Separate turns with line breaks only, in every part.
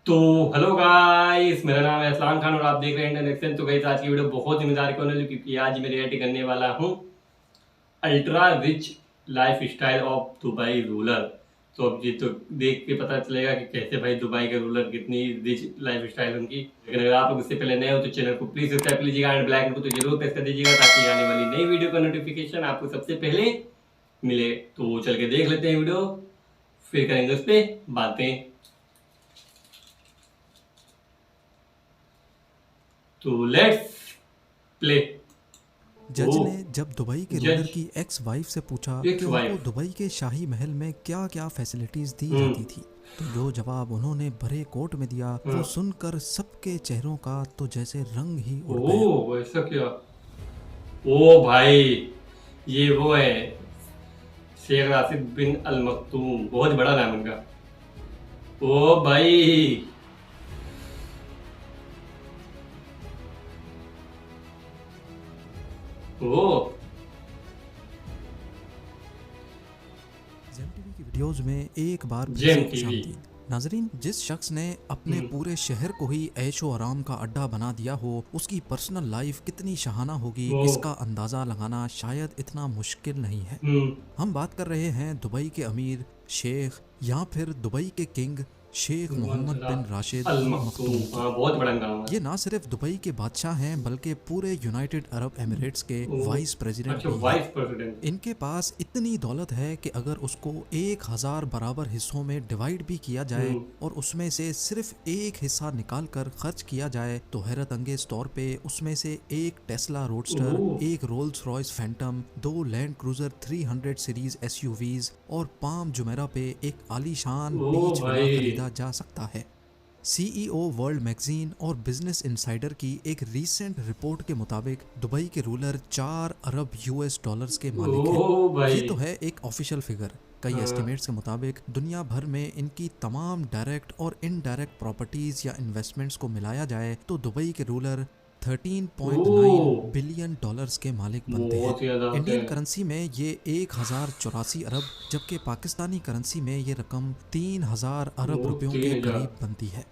तो hello guys, मेरा नाम है असलान खान और आप देख रहे हैं इंटरनेक्शन। तो गाइस, आज की वीडियो बहुत ही मजेदार होने वाली, क्योंकि आज मैं रिएक्ट करने वाला हूँ ultra rich life style of Dubai ruler. तो अब ये तो देख के पता चलेगा कि कैसे भाई दुबई के रूलर कितनी रिच लाइफ स्टाइल उनकी। लेकिन अगर आप लोग इससे पहले नए हो तो चैनल को प्लीज सब्सक्राइब कर लीजिएगा एंड बेल आइकन को तो जरूर प्रेस कर दीजिएगा, ताकि आने वाली नई वीडियो का नोटिफिकेशन आपको सबसे पहले मिले। तो चल के देख लेते हैं वीडियो, फिर करेंगे उस पर बातें। तो लेट्स प्ले।
जज
ओ,
ने जब दुबई के रूलर
जज
की एक्स वाइफ से पूछा कि
एक्स
उनको
वाइफ।
दुबई के शाही महल में क्या क्या फैसिलिटीज दी जाती थी, तो जो जवाब उन्होंने भरे कोर्ट में दिया वो सुनकर सबके चेहरों का तो जैसे रंग ही उड़ गया।
ओ ऐसा क्या? ओ भाई, ये वो है शेख राशिद बिन अल मखतूम, बहुत बड़ा नाम उनका। ओ भाई। ओ
जेम टीवी की वीडियोस में एक बार फिर से
जेम
खुश
टीवी।
आमदीद। नाजरीन, जिस शख्स ने अपने पूरे शहर को ही ऐशो आराम का अड्डा बना दिया हो, उसकी पर्सनल लाइफ कितनी शहाना होगी
ओ
इसका अंदाज़ा लगाना शायद इतना मुश्किल नहीं है। हम बात कर रहे हैं दुबई के अमीर, शेख या फिर दुबई के किंग शेख मोहम्मद बिन राशिद
अल
अल
मखतूम,
मखतूम की।
हाँ बहुत बड़ा नाम है।
ये ना सिर्फ दुबई के बादशाह हैं बल्कि पूरे यूनाइटेड अरब एमिरेट्स के
ओ
वाइस प्रेसिडेंट
अच्छा,
भी हैं।
Vice president.
इनके पास इतनी दौलत है कि अगर उसको 1000 बराबर हिस्सों में डिवाइड भी किया जाए और उसमें से सिर्फ एक हिस्सा निकाल कर खर्च किया जाए तो हैरत अंगेज तौर पे उसमें से एक टेस्ला रोडस्टर,
ओ
एक Rolls Royce Phantom, 2 land cruiser 300 series SUVs और पाम जुमेरा पे एक आलीशान
ओ
बीच विला
भाई।
खरीदा जा सकता है। सीईओ वर्ल्ड मैगजीन और बिजनेस इनसाइडर की एक रीसेंट रिपोर्ट के मुताबिक दुबई के रूलर 4 अरब यूएस डॉलर्स के मालिक हैं।
ओ
ये
भाई।
तो है एक ऑफिशियल फिगर। कई
हाँ।
एस्टिमेट्स के मुताबिक दुनिया भर में इनकी तमाम डायरेक्ट और इनडायरेक्ट प्रॉपर्टीज या इन्वेस्टमेंट्स को मिलाया जाए तो दुबई के रूलर 13.9
ओ
बिलियन डॉलर्स के मालिक बनते हैं।
बहुत ज्यादा होते
इंडियन
हैं।
करेंसी में ये 1084 अरब, जबकि पाकिस्तानी करेंसी में ये रकम 3000 अरब
वो
रुपयों के
3000।
करीब बनती है।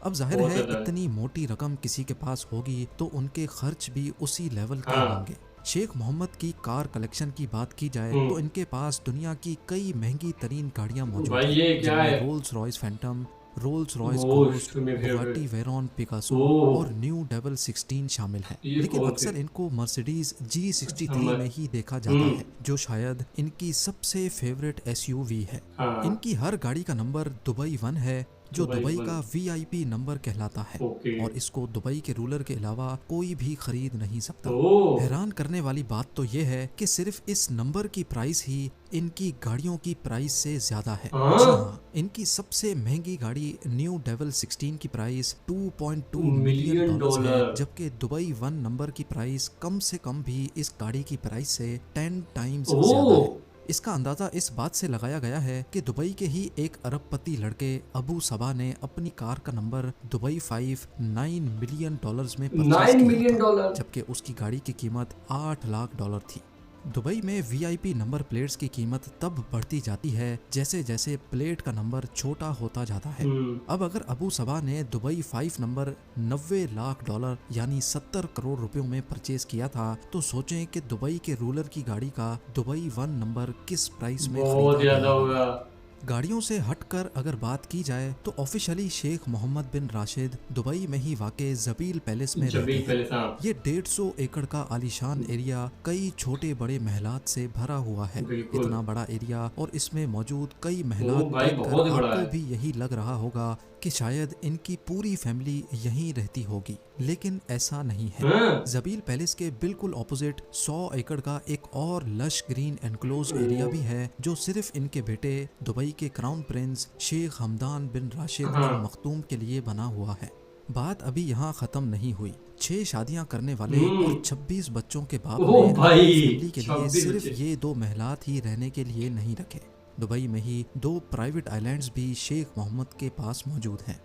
अब जाहिर
बहुत
है
ज्यादा है।
इतनी मोटी रकम किसी के पास होगी तो उनके खर्च भी उसी लेवल के
हाँ।
होंगे। शेख मोहम्मद की कार कलेक्शन की बात की जाए तो इनके पास दुनिया की कई महंगी तरीन गाड़ियां मौजूद
भाई
हैं,
ये क्या
जिनमें
है?
Rolls Royce Phantom, Rolls Royce
most
ghost,
मेरे
बुगाटी
फेवरेट।
वेरॉन पिकासो
ओ
और न्यू डेवल 16 शामिल है।
ये
लेकिन
कौन सी?
अक्सर इनको मर्सिडीज
अच्छा
G63 में ही देखा जाता है, जो शायद इनकी सबसे फेवरेट एसयूवी है।
हाँ।
इनकी हर गाड़ी का नंबर दुबई 1 है, जो
दुबई
दुबई
वन।
का वीआईपी नंबर कहलाता है
ओके।
और इसको दुबई के रूलर के अलावा कोई भी खरीद नहीं सकता।
ओ
हैरान करने वाली बात तो यह है कि सिर्फ इस नंबर की प्राइस ही इनकी गाड़ियों की प्राइस से ज्यादा है। जी
हाँ,
हाँ, इनकी सबसे महंगी गाड़ी न्यू डेवल 16 की प्राइस 2.2 मिलियन
मिलियन
डॉलर्स है,
डॉलर।
जबकि दुबई 1 नंबर की प्राइस कम से कम भी इस गाड़ी की प्राइस से 10 टाइम्स ज्यादा
ओ
है। इसका अंदाजा इस बात से लगाया गया है कि दुबई के ही एक अरबपति लड़के अबू सबा ने अपनी कार का नंबर दुबई 5 9 मिलियन डॉलर्स में परचेज
9
किया
मिलियन
था,
डॉलर।
जबकि उसकी गाड़ी की कीमत 8 लाख डॉलर थी। दुबई में वीआईपी नंबर प्लेट्स की कीमत तब बढ़ती जाती है जैसे जैसे प्लेट का नंबर छोटा होता जाता है। अब अगर अबू सबा ने दुबई 5 नंबर 90 लाख डॉलर यानी 70 करोड़ रुपयों में परचेज किया था, तो सोचें कि दुबई के रूलर की गाड़ी का दुबई 1 नंबर किस प्राइस में
बहुत
खरीदा
ज्यादा
गया होगा।
होगा।
गाड़ियों से हटकर अगर बात की जाए तो ऑफिशियली शेख मोहम्मद बिन राशिद दुबई में ही वाक़े जबील पैलेस में रहते
जबील
हैं।
पहले साहब।
ये 150 एकड़ का आलीशान एरिया कई छोटे बड़े महलात से भरा हुआ है।
बिल्कुल।
इतना बड़ा एरिया और इसमें मौजूद कई
ओ
महलात
भाई
देखकर
बहुत बड़ा
आपको
है।
भी यही लग रहा होगा कि शायद इनकी पूरी फैमिली यहीं रहती होगी, लेकिन ऐसा नहीं है।
हाँ।
जबील पैलेस के बिल्कुल ऑपोजिट 100 एकड़ का एक और लश ग्रीन एनक्लोज एरिया भी है, जो सिर्फ इनके बेटे दुबई के क्राउन प्रिंस शेख हमदान बिन राशिद अल
हाँ।
मखतूम के लिए बना हुआ है। बात अभी यहाँ खत्म नहीं हुई। 6 शादियां करने वाले और 26 बच्चों के बाप
ओ
ने अपनी
भाई,
फैमिली के लिए
26
सिर्फ
बच्चे।
ये 2 महलात ही रहने के लिए नहीं रखे। दुबई में ही 2 प्राइवेट आइलैंड्स भी शेख मोहम्मद के पास मौजूद हैं।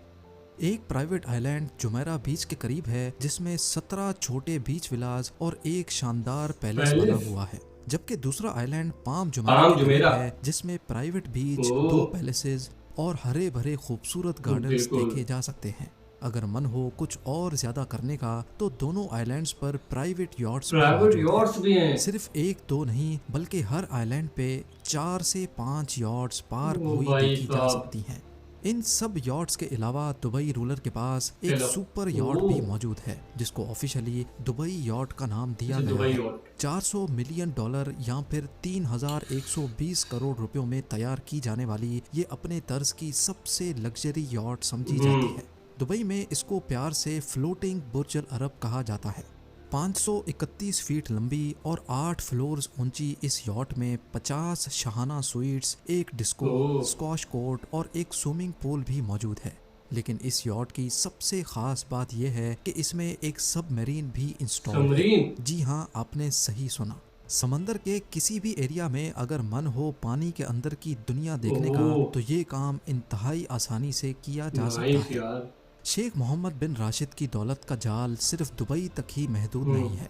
एक प्राइवेट आइलैंड जुमेरा बीच के करीब है, जिसमें 17 छोटे बीच विलास और एक शानदार पैलेस बना
पैलेस।
हुआ है, जबकि दूसरा आइलैंड पाम जुमेरा
आम
के करीब
जुमेरा।
है, जिसमें प्राइवेट बीच,
ओ
2 पैलेसेस, और हरे भरे खूबसूरत गार्डन्स
बिल्कुल।
देखे जा सकते हैं। अगर मन हो कुछ और ज्यादा करने का तो दोनों आइलैंड्स पर प्राइवेट यॉट्स भी
प्राइवेट
मौजूद हैं।
यॉट्स भी हैं।
सिर्फ एक दो नहीं बल्कि हर आइलैंड पे 4 से 5 यॉट्स पार्क
ओ
हुई
भाई
देखी जा
साहब।
सकती हैं। इन सब यॉट्स के अलावा दुबई रूलर के पास एक
चलो।
सुपर यॉट भी
ओह।
मौजूद है जिसको ऑफिशियली दुबई यॉट का नाम दिया
अच्छा,
गया
दुबई
है।
यॉट।
400 मिलियन डॉलर या फिर 3120 करोड़ रुपयों में तैयार की जाने वाली ये अपने तर्ज की सबसे लग्जरी यॉट समझी जाती है। दुबई में इसको प्यार से फ्लोटिंग बुर्ज अल अरब कहा जाता है। 531 फीट लंबी और 8 फ्लोर्स ऊंची इस यॉट में 50 शाहाना स्वीट्स, एक डिस्को,
ओह।
स्क्वॉश कोर्ट और एक स्विमिंग पूल भी मौजूद है। लेकिन इस यॉट की सबसे खास बात यह है कि इसमें एक सबमरीन भी इंस्टॉल है।
सबमरीन?
जी हाँ, आपने सही सुना। समंदर के किसी भी एरिया में अगर मन हो पानी के अंदर की दुनिया देखने का
ओह।
तो ये काम इंतहाई आसानी से किया जा सकता
नाइस
है।
यार।
शेख मोहम्मद बिन राशिद की दौलत का जाल सिर्फ दुबई तक ही महदूद नहीं है।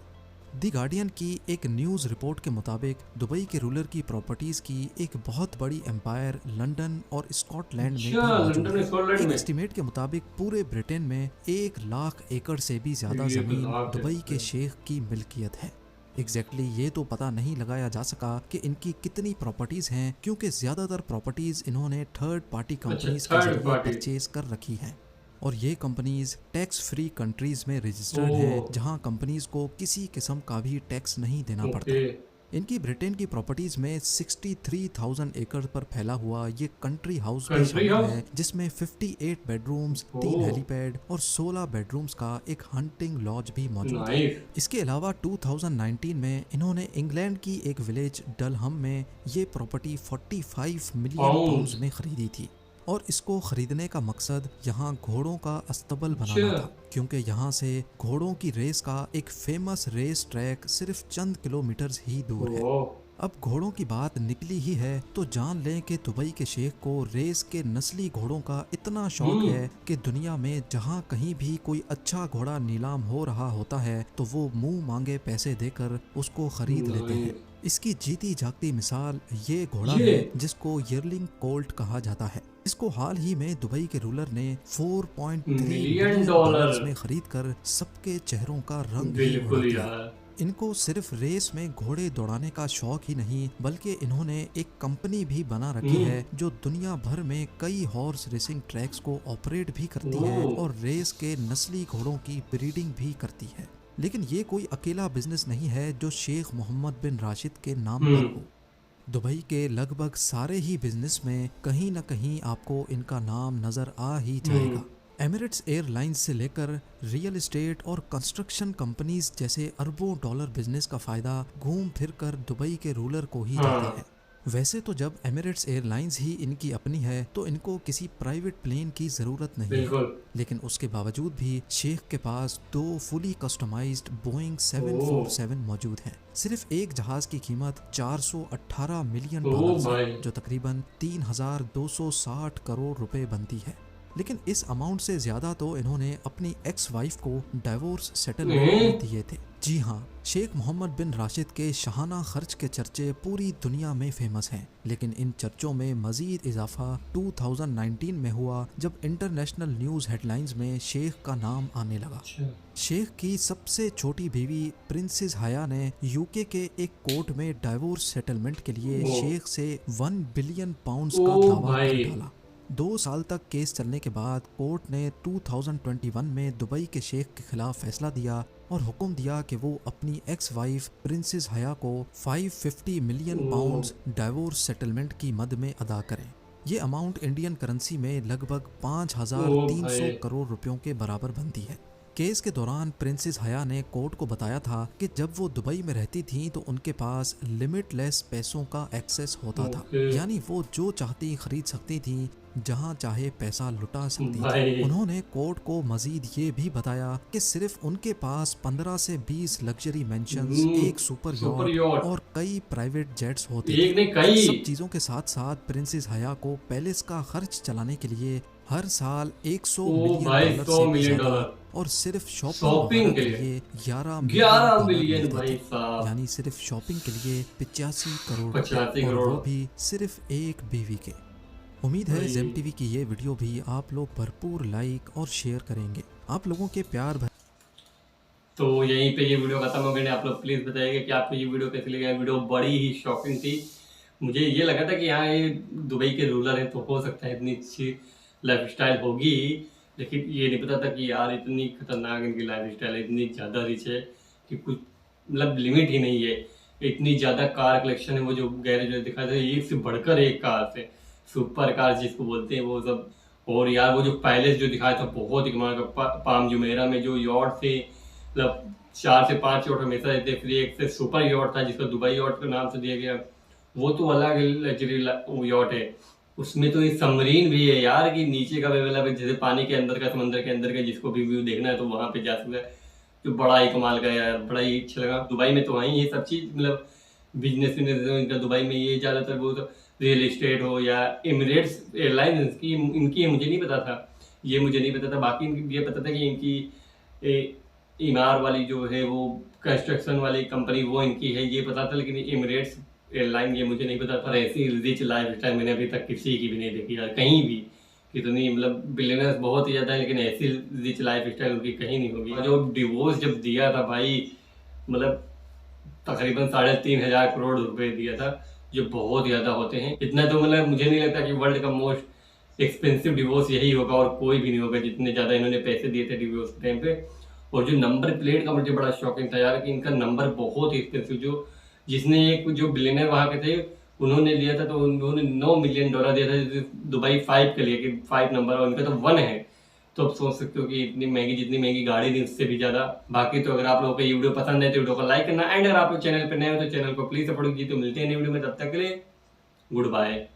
दी गार्डियन की एक न्यूज़ रिपोर्ट के मुताबिक दुबई के रूलर की प्रॉपर्टीज की एक बहुत बड़ी एम्पायर लंदन और स्कॉटलैंड में भी
अच्छा,
मौजूद
लंदन
है।
स्कॉटलैंड
एक
में।
एस्टीमेट के मुताबिक पूरे ब्रिटेन में 1 लाख एकड़ से भी ज्यादा
1
जमीन
लाख
दुबई के
एकड़।
शेख की मिल्कियत है। एग्जैक्टली ये तो पता नहीं लगाया जा सका कि इनकी कितनी प्रॉपर्टीज हैं, क्योंकि ज्यादातर प्रॉपर्टीज इन्होंने थर्ड पार्टी कंपनीज के
थर्ड
जरिए
पार्टी।
परचेज कर रखी हैं और ये कंपनीज टैक्स फ्री कंट्रीज में रजिस्टर्ड
ओह।
है जहां कंपनीज को किसी किस्म का भी टैक्स नहीं देना पड़ता।
ओके।
इनकी ब्रिटेन की प्रॉपर्टीज में 63,000 एकड़ पर फैला हुआ ये कंट्री हाउस भी
कंट्री
शामिल
हाउस?
है जिसमें 58 बेडरूम्स, 3
ओह।
हेलीपैड और 16 बेडरूम्स का एक हंटिंग लॉज भी मौजूद है।
नाइस।
इसके अलावा 2019 में इन्होंने इंग्लैंड की एक विलेज डलहम में ये प्रॉपर्टी 45 मिलियन
पाउंड।
पाउंड्स में खरीदी थी और इसको खरीदने का मकसद यहाँ घोड़ों का अस्तबल बनाना
अच्छा।
था, क्योंकि यहाँ से घोड़ों की रेस का एक फेमस रेस ट्रैक सिर्फ चंद किलोमीटर ही दूर है।
ओह।
अब घोड़ों की बात निकली ही है तो जान लें कि दुबई के शेख को रेस के नस्ली घोड़ों का इतना शौक है कि दुनिया में जहाँ कहीं भी कोई अच्छा घोड़ा नीलाम हो रहा होता है तो वो मुंह मांगे पैसे देकर उसको खरीद लेते हैं। इसकी जीती जागती मिसाल ये घोड़ा
ये?
है जिसको यर्लिंग कोल्ट कहा जाता है। इसको हाल ही में दुबई के रूलर ने 4.3
मिलियन
मिलियन
डॉलर
डॉलर्स में खरीदकर सबके चेहरों का रंग ही उड़ा
बिल्कुल
दिया।
यार।
इनको सिर्फ रेस में घोड़े दौड़ाने का शौक ही नहीं बल्कि इन्होंने एक कंपनी भी बना रखी है जो दुनिया भर में कई हॉर्स रेसिंग ट्रैक्स को ऑपरेट भी करती है
ओह।
और रेस के नस्ली घोड़ों की ब्रीडिंग भी करती है। लेकिन ये कोई अकेला बिजनेस नहीं है जो शेख मोहम्मद बिन राशिद के नाम पर हो। दुबई के लगभग सारे ही बिजनेस में कहीं न कहीं आपको इनका नाम नजर आ ही जाएगा। एमिरेट्स एयरलाइंस से लेकर रियल एस्टेट और कंस्ट्रक्शन कंपनीज जैसे अरबों डॉलर बिजनेस का फायदा घूम फिर कर दुबई के रूलर को ही जाता है। वैसे तो जब एमिरेट्स एयरलाइंस ही इनकी अपनी है तो इनको किसी प्राइवेट प्लेन की जरूरत नहीं है,
बिल्कुल।
लेकिन उसके बावजूद भी शेख के पास 2 फुली कस्टमाइज्ड बोइंग 747 मौजूद हैं। सिर्फ एक जहाज की कीमत 418 मिलियन
ओह
डॉलर
भाई।
है जो तकरीबन 3,260 करोड़ रुपए बनती है। लेकिन इस अमाउंट से ज्यादा तो इन्होंने अपनी एक्स वाइफ को डाइवोर्स सेटलमेंट में दिए थे। जी हाँ, शेख मोहम्मद बिन राशिद के शाहाना खर्च के चर्चे पूरी दुनिया में फेमस हैं, लेकिन इन चर्चों में मजीद इजाफा 2019 में हुआ जब इंटरनेशनल न्यूज हेडलाइंस में शेख का नाम आने लगा। शेख की सबसे छोटी बीवी प्रिंसेस हया ने यूके के एक कोर्ट में डाइवोर्स सेटलमेंट के लिए शेख से 1 बिलियन पाउंड्स का दावा कर डाला। 2 साल तक केस चलने के बाद कोर्ट ने 2021 में दुबई के शेख के खिलाफ फैसला दिया और हुक्म दिया कि वो अपनी एक्स वाइफ प्रिंसेस हया को 550 मिलियन पाउंड्स डाइवोर्स सेटलमेंट की मद में अदा करें। ये अमाउंट इंडियन करेंसी में लगभग 5,300 करोड़ रुपयों के बराबर बनती है। केस के दौरान प्रिंसेस हया ने कोर्ट को बताया था कि जब वो दुबई में रहती थी तो उनके पास लिमिटलेस पैसों का एक्सेस होता था, यानी वो जो चाहती खरीद सकती थी, जहां चाहे पैसा लुटा सकती थी। उन्होंने कोर्ट को मजीद ये भी बताया कि सिर्फ उनके पास 15 से 20 लग्जरी मेंशंस, एक सुपर यॉट और कई प्राइवेट जेट्स होते थे। सब चीजों के साथ साथ प्रिंसेस हया को पैलेस का खर्च चलाने के लिए हर साल 100 मिलियन डॉलर से ज्यादा और सिर्फ शॉपिंग के लिए 11 मिलियन भाई साहब, यानी सिर्फ शॉपिंग के लिए 85 करोड़ और वो भी सिर्फ एक बीवी के। उम्मीद है जेम टीवी की ये वीडियो भी आप लोग भरपूर लाइक और शेयर करेंगे। आप लोगों के प्यार
तो यहीं पे ये वीडियो खत्म हो गई। आप लोग प्लीज़ बताइएगा कि आपको ये वीडियो कैसी लगी। वीडियो बड़ी ही शॉकिंग थी। मुझे ये लगा था कि हाँ ये दुबई के रूलर हैं तो हो सकता है इतनी अच्छी लाइफ स्टाइल होगी, लेकिन ये नहीं पता था कि यार इतनी खतरनाक इनकी लाइफ स्टाइल है, इतनी ज़्यादा रिच है कि कुछ मतलब लिमिट ही नहीं है। इतनी ज़्यादा कार कलेक्शन है, वो जो गैरेज में दिखा था एक से बढ़कर एक कार से, सुपर कार जिसको बोलते हैं वो सब। और यार वो जो पैलेस जो दिखाया था बहुत ही कमाल का, पाम जुमेरा में जो यॉट थे, मतलब 4 से 5 यॉट हमेशा रहते, फिर एक से सुपर यॉट था जिसको दुबई यॉट के नाम से दिया गया, वो तो अलग लग्जरी यॉट है। उसमें तो ये सबमरीन भी है यार कि नीचे का अवेलेबल है, जैसे पानी के अंदर का, समंदर के अंदर का, जिसको भी व्यू देखना है तो वहाँ पे जा सकता है। तो बड़ा ही कमाल का यार, बड़ा ही अच्छा लगा। दुबई में तो वहीं ये सब चीज़ मतलब बिजनेस इनका दुबई में ये ज़्यादातर वो तो रियल इस्टेट हो या एमिरेट्स एयरलाइन इनकी मुझे नहीं पता था, ये मुझे नहीं पता था। बाकी इनकी ये पता था कि इनकी इमार वाली जो है वो कंस्ट्रक्शन वाली कंपनी वो इनकी है, ये पता था। लेकिन एमिरेट्स एयरलाइन ये मुझे नहीं पता था। ऐसी रिच लाइफ स्टाइल मैंने अभी तक किसी की भी नहीं देखी यार, कहीं भी। कितनी मतलब बिलियनर्स बहुत ही ज़्यादा है, लेकिन ऐसी रिच लाइफ स्टाइल उनकी कहीं नहीं होगी। जो डिवोर्स जब दिया था भाई, मतलब तकरीबन 3,500 करोड़ रुपए दिया था, जो बहुत ज़्यादा होते हैं। इतना तो मतलब मुझे नहीं लगता कि वर्ल्ड का मोस्ट एक्सपेंसिव डिवोर्स यही होगा और कोई भी नहीं होगा, जितने ज़्यादा इन्होंने पैसे दिए थे डिवोर्स के टाइम पे। और जो नंबर प्लेट का मुझे बड़ा शॉकिंग था यार कि इनका नंबर बहुत ही एक्सपेंसिव, जो जिसने एक जो बिलियनर वहाँ के थे उन्होंने लिया था तो उन्होंने $9 मिलियन दिया था दुबई 5 के लिए, कि 5 नंबर, और उनका तो 1 है। तो आप सोच सकते हो कि इतनी महंगी, जितनी महंगी गाड़ी थी उससे भी ज़्यादा। बाकी तो अगर आप लोगों को ये वीडियो पसंद है तो वीडियो को लाइक करना, एंड अगर आप लोग चैनल पर नए हो तो चैनल को प्लीज़ सपोर्ट कीजिए। तो मिलते हैं नई वीडियो में, तब तक के लिए गुड बाय।